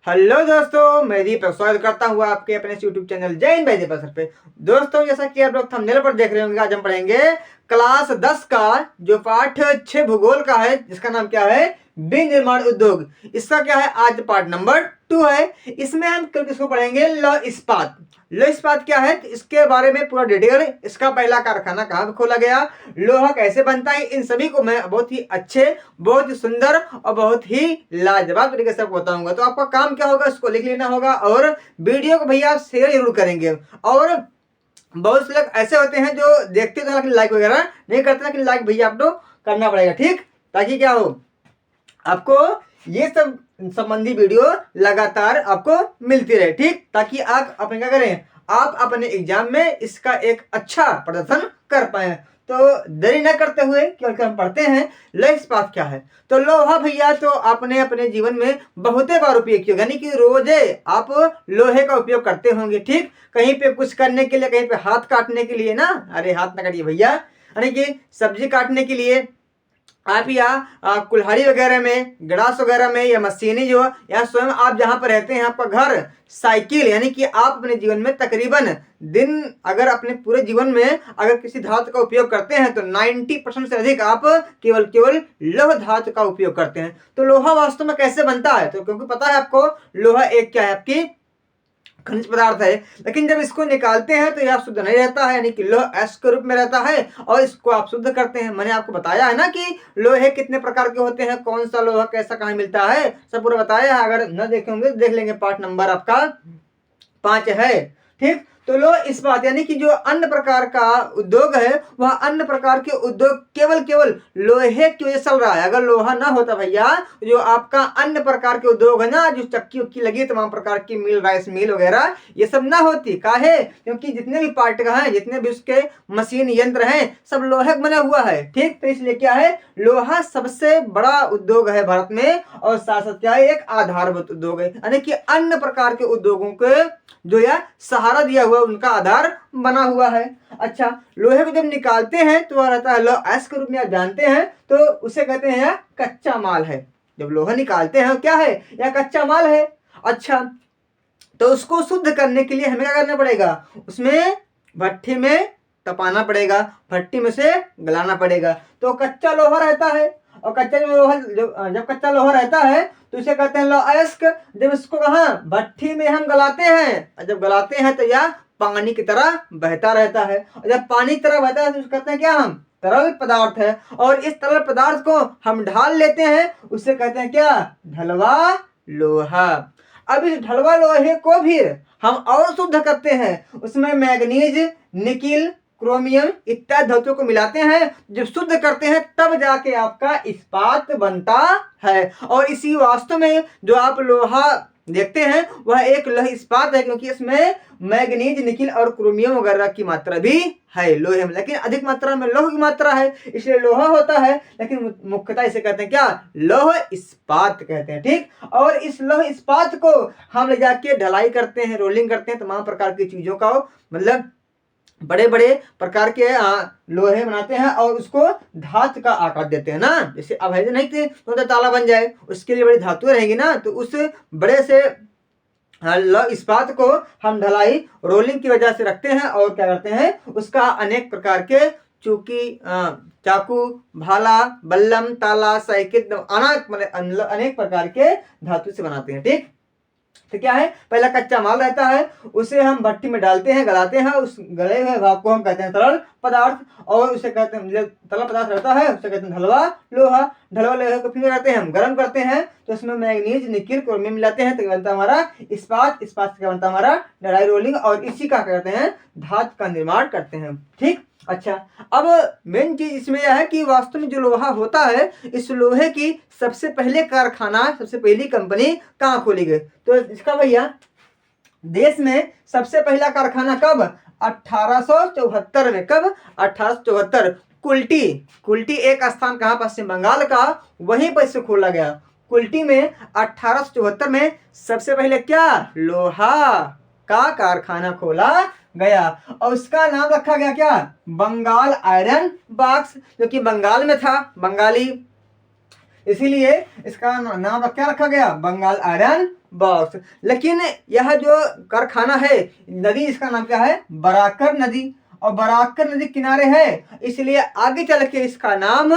Hello दोस्तों, मैं दीपक स्वागत करता हूँ आपके अपने यूट्यूब चैनल जय हिंद भाई दीपक सर पे। दोस्तों, जैसा कि आप लोग थंबनेल पर देख रहे होंगे, आज हम पढ़ेंगे क्लास 10 का जो पाठ 6 भूगोल का है, जिसका नाम क्या है, विनिर्माण उद्योग। इसका क्या है, आज पार्ट नंबर 2 है। इसमें हम कल किसको पढ़ेंगे, लौह इस्पात। लौह इस्पात क्या है, इसके बारे में पूरा डिटेल, इसका पहला कारखाना कहाँ खोला गया, लोहा कैसे बनता है, इन सभी को मैं बहुत ही अच्छे, बहुत ही सुंदर और बहुत ही लाजवाब तरीके से आपको बताऊंगा। तो आपका काम क्या होगा, इसको लिख लेना होगा और वीडियो को भैया शेयर जरूर करेंगे। और बहुत से लोग ऐसे होते हैं जो देखते तो लेकिन लाइक वगैरह नहीं करते, लेकिन लाइक भैया आपको करना पड़ेगा, ठीक, ताकि क्या हो, आपको ये सब संबंधी वीडियो लगातार आपको मिलती रहे, ठीक, ताकि आप अपने क्या करें, आप अपने एग्जाम में इसका एक अच्छा प्रदर्शन कर पाए। तो देरी न करते हुए क्योंकि हम पढ़ते हैं लौह इस्पात क्या है। तो लोहा भैया तो आपने अपने जीवन में बहुते बार उपयोग किया, यानी कि रोजे आप लोहे का उपयोग करते होंगे, ठीक, कहीं पे कुछ करने के लिए, कहीं पे हाथ काटने के लिए ना, अरे हाथ ना काटिए भैया, यानी कि सब्जी काटने के लिए आप या कुल्हाड़ी वगैरह में, गिलास वगैरह में, या मशीनी जो या स्वयं आप जहां पर रहते हैं आपका घर, साइकिल, यानी कि आप अपने जीवन में तकरीबन दिन, अगर अपने पूरे जीवन में अगर किसी धातु का उपयोग करते हैं तो 90% से अधिक आप केवल केवल लौह धातु का उपयोग करते हैं। तो लोहा वास्तव में कैसे बनता है, तो क्योंकि पता है आपको, लोहा एक क्या है, आपकी खनिज पदार्थ है, लेकिन जब इसको निकालते हैं तो यह शुद्ध नहीं रहता है, यानी कि लोह एस के रूप में रहता है, और इसको आप शुद्ध करते हैं। मैंने आपको बताया है ना कि लोहे कितने प्रकार के होते हैं, कौन सा लोहा कैसा कहाँ मिलता है, सब पूरा बताया है। अगर न देखे होंगे तो देख लेंगे, पार्ट नंबर आपका 5 है, ठीक। तो लौह इस्पात यानी कि जो अन्य प्रकार का उद्योग है, वह अन्य प्रकार के उद्योग केवल केवल लोहे की वजह से चल रहा है। अगर लोहा ना होता भैया, जो आपका अन्य प्रकार के उद्योग है ना, जो चक्की उक्की लगी, तमाम प्रकार की मिल, राइस मिल वगैरह, ये सब ना होती। काहे, क्योंकि जितने भी पार्ट का है, जितने भी उसके मशीन यंत्र हैं, सब लोहे बना हुआ है, ठीक। तो इसलिए क्या है, लोहा सबसे बड़ा उद्योग है भारत में, और साथ साथ क्या है, एक आधारभूत उद्योग है, यानी कि अन्य प्रकार के उद्योगों के जो यह सहारा दिया हुआ, उनका आधार बना हुआ है। अच्छा, लोहे को जब निकालते हैं तो वह रहता है लौह एस के रूप में, आप जानते हैं, तो उसे कहते हैं यह कच्चा माल है। जब लोहा निकालते हैं क्या है, यह कच्चा माल है। अच्छा, तो उसको शुद्ध करने के लिए हमें क्या करना पड़ेगा, उसमें भट्ठी में तपाना पड़ेगा, भट्टी में से गलाना पड़ेगा। तो कच्चा लोहा रहता है, और कच्चा लोहा जब कच्चा लोहा रहता है तो इसे कहते हैं लौह अयस्क। जब इसको कहा भट्टी में हम गलाते हैं, और जब गलाते हैं तो यह पानी की तरह बहता रहता है, और जब पानी की तरह बहता है तो कहते हैं क्या, हम तरल पदार्थ है। और इस तरल पदार्थ को हम ढाल लेते हैं, उसे कहते हैं क्या, ढलवा लोहा। अब इस ढलवा लोहे को भी हम और शुद्ध करते हैं, उसमें मैग्नीज, निकिल, क्रोमियम इत्यादि धातुओं को मिलाते हैं, जब शुद्ध करते हैं तब जाके आपका इस्पात बनता है। और इसी वास्तव में जो आप लोहा देखते हैं वह एक लौह इस्पात है, क्योंकि इसमें मैग्नीज, निकिल और क्रोमियम वगैरह की मात्रा भी है लोहे में, लेकिन अधिक मात्रा में लौह की मात्रा है, इसलिए लोहा होता है, लेकिन मुख्यतः इसे कहते हैं क्या, लौह इस्पात कहते हैं, ठीक। और इस लौह इस्पात को हम ले जाके ढलाई करते हैं, रोलिंग करते हैं, तमाम प्रकार की चीजों का, मतलब बड़े बड़े प्रकार के लोहे बनाते हैं, और उसको धातु का आकार देते हैं ना, जैसे अब है नहीं थे तो ताला बन जाए, उसके लिए बड़ी धातुएं रहेंगी ना, तो उस बड़े से लौह इस्पात को हम ढलाई रोलिंग की वजह से रखते हैं, और क्या करते हैं, उसका अनेक प्रकार के चूकी, चाकू, भाला, बल्लम, ताला, साइकिल, अनेक प्रकार के धातु से बनाते हैं, ठीक। तो क्या है, पहला कच्चा माल रहता है, उसे हम भट्टी में डालते हैं, गलाते हैं, उस गले हुए भाग को हम कहते हैं तरल पदार्थ, और उसे कहते हैं, तरल पदार्थ रहता है उसे कहते हैं ढलवा लोहा। ढलवा लोहे को फिर करते हैं, हम गर्म करते हैं, तो उसमें मैग्नीज, निकिल, क्रोमियम मिलाते हैं, तो बनता हमारा इस्पात। इस्पात से बनता हमारा ढलाई रोलिंग, और इसी का कहते हैं धातु का निर्माण करते हैं, ठीक। अच्छा, अब मेन चीज इसमें यह है कि वास्तव में जो लोहा होता है, इस लोहे की सबसे पहले कारखाना, सबसे पहली कंपनी कहाँ खोली गई, तो इसका भैया देश में सबसे पहला कारखाना कब, 1874 में। कब, 1874। कुल्टी, कुल्टी एक स्थान कहाँ, पश्चिम बंगाल का, वहीं पर इसे खोला गया। कुल्टी में 1874 में सबसे पहले क्या, लोहा का कारखाना खोला गया, और उसका नाम रखा गया क्या, बंगाल आयरन बॉक्स, जो कि बंगाल में था, बंगाली इसीलिए इसका नाम क्या रखा गया, बंगाल आयरन बॉक्स। लेकिन यह जो कारखाना है, नदी इसका नाम क्या है, बराकर नदी, और बराकर नदी किनारे है, इसलिए आगे चल के इसका नाम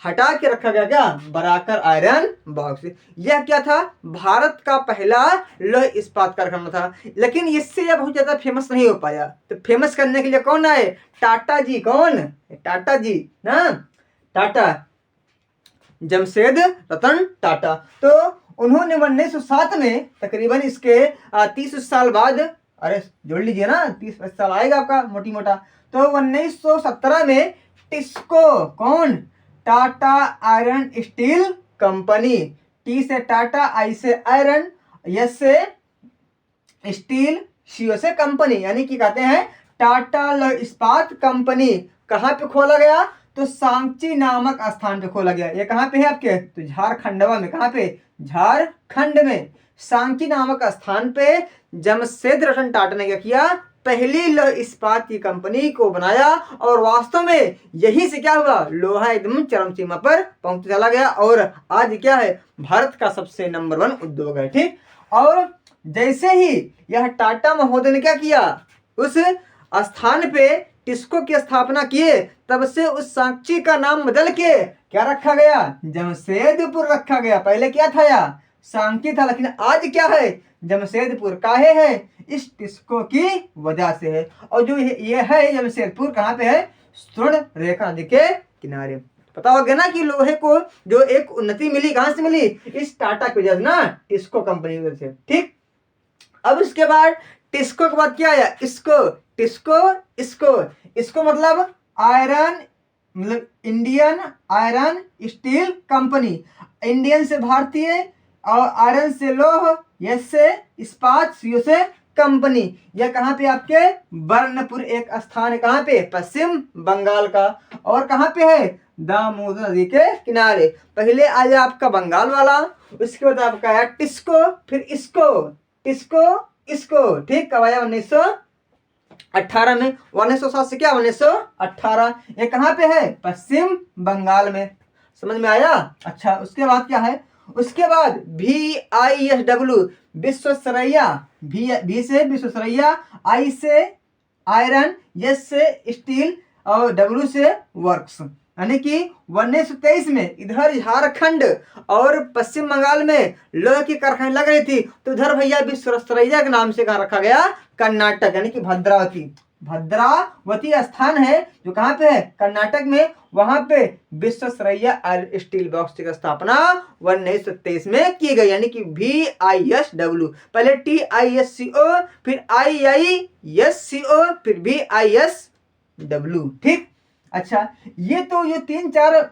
हटा के रखा गया क्या, बराकर आयरन बॉक्स। यह क्या था, भारत का पहला लौह इस्पात कारखाना था। लेकिन इससे यह बहुत ज्यादा फेमस नहीं हो पाया, तो फेमस करने के लिए कौन आए, टाटा जी। कौन, टाटा जी ना, टाटा, जमशेद रतन टाटा। तो उन्होंने 1907 में तकरीबन इसके 30 साल बाद, अरे जोड़ लीजिए ना, 30 साल आएगा आपका मोटी मोटा, तो 1917 में टिस्को, कौन, Tata iron steel company, T से टाटा, आई से आयरन, एस से स्टील, सीओ से कंपनी, यानी कि कहते हैं टाटा लौह इस्पात कंपनी। कहाँ पे खोला गया, तो सांची नामक स्थान पे खोला गया। ये कहाँ पे है आपके, तो झारखंडवा में। कहाँ पे, झारखंड में सांची नामक स्थान पे जमशेद रतन टाटा ने क्या किया, पहली लौह इस्पात की कंपनी को बनाया। और वास्तव में यही से क्या हुआ, लोहा एकदम चरम सीमा पर पहुंच चला गया, और आज क्या है, भारत का सबसे नंबर 1 उद्योग है। ठीक, और जैसे ही यह टाटा महोदय ने क्या किया, उस स्थान पे टिस्को की स्थापना किए, तब से उस सांची का नाम बदल के क्या रखा गया, जमशेदपुर रखा गया। पहले क्या था, या सांची था, लेकिन आज क्या है, जमशेदपुर। काहे है, इस टिस्को की वजह से है। और जो ये है जमशेदपुर कहाँ पे है, स्वर्ण रेखा नदी के किनारे। पता होगा ना कि लोहे को जो एक उन्नति मिली, कहां से मिली, इस टाटा की वजह से ना, टिस्को कंपनी की वजह से। ठीक, अब इसके बाद टिस्को के बाद क्या आया, इसको, टिस्को, इसको मतलब आयरन, मतलब Indian iron steel company. Indian से भारतीय, और आयरन से लोह, यस से इस्पात, सीओ से कंपनी। यह कहाँ पे आपके, बर्नपुर एक स्थान है, कहाँ पे, पश्चिम बंगाल का। और कहाँ पे है, दामोदर नदी के किनारे। पहले आया आपका बंगाल वाला, उसके बाद आपका आया टिस्को, फिर इसको, टिस्को, इसको। ठीक, कब आया, 1918 में। 1907 से क्या, 1918। ये कहाँ पे है, पश्चिम बंगाल में। समझ में आया। अच्छा, उसके बाद क्या है, उसके बाद VISW, विश्वेश्वरैया, भी से विश्वेश्वरैया, आई से आयरन, एस से स्टील, और डब्ल्यू से वर्क्स। यानी कि 1923 में इधर झारखंड और पश्चिम बंगाल में लोहे की कारखाने लग रही थी, तो उधर भैया विश्वेश्वरैया के नाम से कहा रखा गया, कर्नाटक, यानी कि भद्रावती। भद्रावती स्थान है जो कहाँ पे है, कर्नाटक में। वहां पे विश्वेश्वरैया आयरन स्टील बॉक्स की स्थापना 1923 में की गई, यानी कि VISW। पहले TISCO, फिर IISCO, फिर VISW। ठीक, अच्छा, ये तो ये 3-4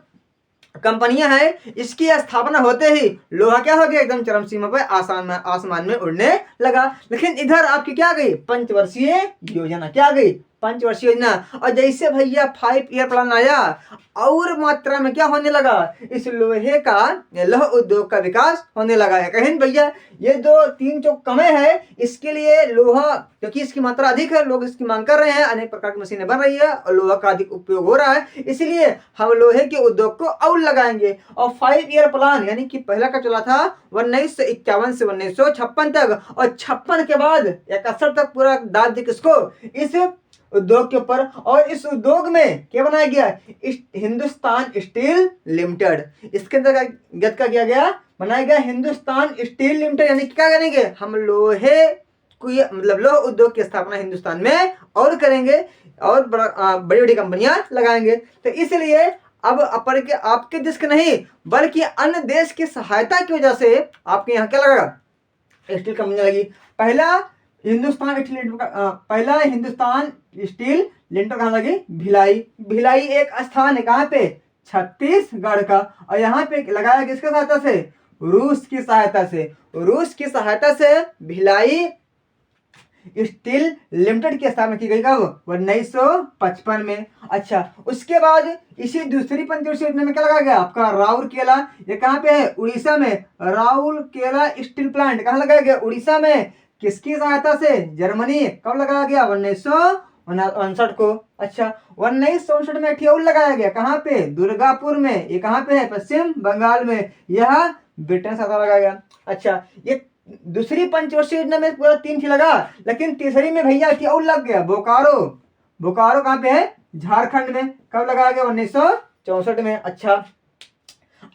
कंपनियां हैं, इसकी स्थापना होते ही लोहा क्या हो गया, एकदम चरम सीमा पर आसमान में उड़ने लगा। लेकिन इधर आपकी क्या गई, पंचवर्षीय योजना, क्या गई, पंचवर्षीय योजना। और जैसे भैया 5 ईयर प्लान आया, और मात्रा में क्या होने लगा, इस लोहे का, लौह उद्योग का विकास होने लगा है। कहीं भैया ये 2-3 जो कमे है, इसके लिए लोहा, क्योंकि इसकी मात्रा अधिक है, लोग इसकी मांग कर रहे हैं, अनेक प्रकार की मशीनें बन रही है, और लोहा का अधिक उपयोग हो रहा है, इसलिए हम लोहे के उद्योग को और लगाएंगे। और 5 ईयर प्लान, यानी कि पहला का चला था 1951 से 1956 तक, और 56 के बाद 71 तक पूरा दाद दी किसको, इस उद्योग के ऊपर। और इस उद्योग में क्या बनाया गया, हिंदुस्तान स्टील लिमिटेड। इसके अंतर्गत क्या किया गया, बनाया गया हिंदुस्तान स्टील लिमिटेड। यानी क्या करेंगे, हम लोहे को, मतलब लोह उद्योग की स्थापना हिंदुस्तान में और करेंगे, और बड़ी बड़ी कंपनियां लगाएंगे। तो इसलिए अब आपके देश के नहीं, बल्कि अन्य देश की सहायता की वजह से आपके यहाँ क्या लगा, स्टील कंपनी लगी। पहला हिंदुस्तान स्टील लिमिटेड कहाँ लगी, भिलाई एक स्थान है, कहाँ पे, छत्तीसगढ़ का। और यहाँ पे लगाया किसके सहायता से, रूस की सहायता से भिलाई स्टील लिमिटेड की स्थापना की गई। कब, 1955 में। अच्छा, उसके बाद इसी दूसरी पंचवर्षीय योजना में क्या लगा गया, आपका राउरकेला। ये कहाँ पे है, उड़ीसा में। राउरकेला स्टील प्लांट कहाँ लगाया गया, उड़ीसा में। किसकी सहायता से, जर्मनी। कब लगाया गया, 1959 को। अच्छा, 1964 में ठियोग लगाया गया, कहाँ पे? दुर्गापुर में। ये कहाँ पे है? पश्चिम बंगाल में। यह ब्रिटेन सरकार लगाया गया। अच्छा, ये दूसरी पंचवर्षीय योजना में पूरा 3 लगा, लेकिन तीसरी में भैया ठियोग लग गया, बोकारो। बोकारो कहाँ पे है? झारखंड में। कब लगाया गया? 1964 में। अच्छा,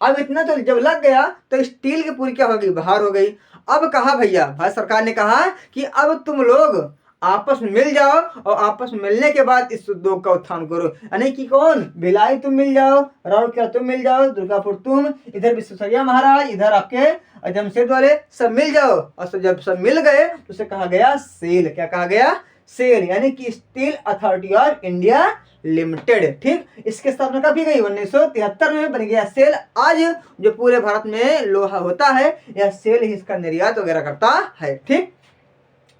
अब इतना तो जब लग गया तो स्टील की पूरी क्या हो गई? बाहर हो गई। अब कहा भैया, भारत सरकार ने कहा कि अब तुम लोग आपस में मिल जाओ और आपस में मिलने के बाद इस उद्योग का उत्थान करो। यानी कि कौन? भिलाई तुम मिल जाओ, राउरकेला तुम मिल जाओ, दुर्गापुर तुम, इधर विश्वेश्वरैया महाराज, इधर आपके जमशेद वाले, सब मिल जाओ। और जब सब मिल गए तो उसे कहा गया सेल। क्या कहा गया? सेल, यानी कि steel authority of India limited. ठीक, इसकी स्थापना कब की गई? 1973 में बन गया सेल। आज जो पूरे भारत में लोहा होता है, यह सेल ही इसका निर्यात वगैरह करता है। ठीक,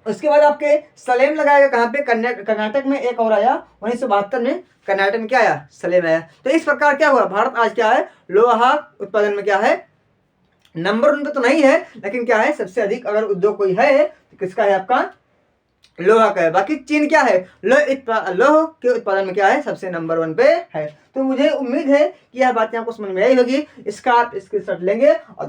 उसके बाद आपके सलेम लगाएगा कहाँ पे? कर्नाटक में। एक और आया 1972 में, कर्नाटक में क्या आया? सलेम आया। तो इस प्रकार क्या हुआ? भारत आज क्या है? लोहा उत्पादन में क्या है? नंबर 1 पे तो नहीं है, लेकिन क्या है? सबसे अधिक अगर उद्योग कोई है तो किसका है? आपका लोहा का है। बाकी चीन क्या है? लोह के उत्पादन में क्या है? सबसे नंबर 1 पे है। तो मुझे उम्मीद है कि यह बातें आपको समझ में आई होगी। इसका आप स्क्रीनशॉट लेंगे और